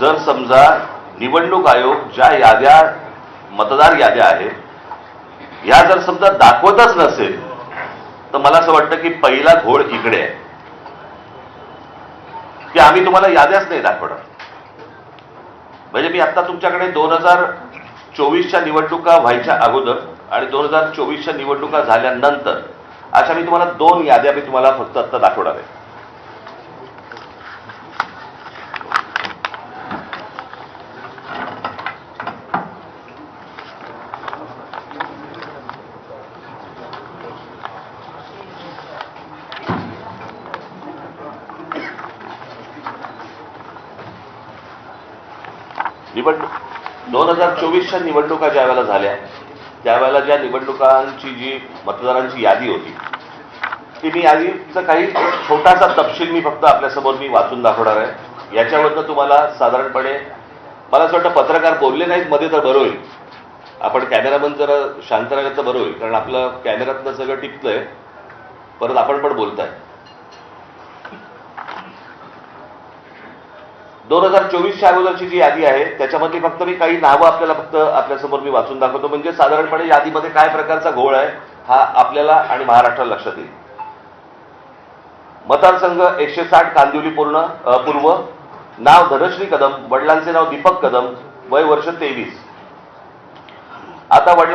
जर समजा निवडणूक आयोग ज्या याद्या मतदार याद्या आहेत या जर समजा दाखवतच नसेल तर मला असं वाटतं की पहिला घोळ इकडे आहे की आम्ही तुम्हाला याद्याच नाही दाखवणार. म्हणजे मी आता तुमच्याकडे 2024च्या निवडणुका व्हायच्या अगोदर आणि 2024च्या निवडणुका झाल्यानंतर अशा मी तुम्हाला 2 याद्या मी तुम्हाला फक्त आता दाखवणार आहे. निवडणूक 2024च्या निवडणुका ज्या वेळेला झाल्या त्यावेळेला ज्या निवडणुकांची जी मतदारांची यादी होती ती मी यादीचा काही छोटासा तपशील मी फक्त आपल्यासमोर मी वाचून दाखवणार आहे. याच्यावरनं तुम्हाला साधारणपणे मला असं वाटतं पत्रकार बोलले नाहीत मध्ये तर बरं होईल. आपण कॅमेरामन जरा शांत राहिलं तर बरं होईल कारण आपलं कॅमेऱ्यातनं सगळं टिपतंय परत आपण पण बोलताय. 2024च्या अगोदरची जी यादी आहे त्याच्यामध्ये फक्त मी काही नावं आपल्याला फक्त आपल्यासमोर मी वाचून दाखवतो म्हणजे साधारणपणे यादीमध्ये काय प्रकारचा घोळ आहे हा आपल्याला आणि महाराष्ट्राला लक्षात येईल. मतदारसंघ 160 कांदिवली पूर्व, नाव धनश्री कदम, वडिलांचे नाव दीपक कदम, वय वर्ष 23. आता वडिलांचे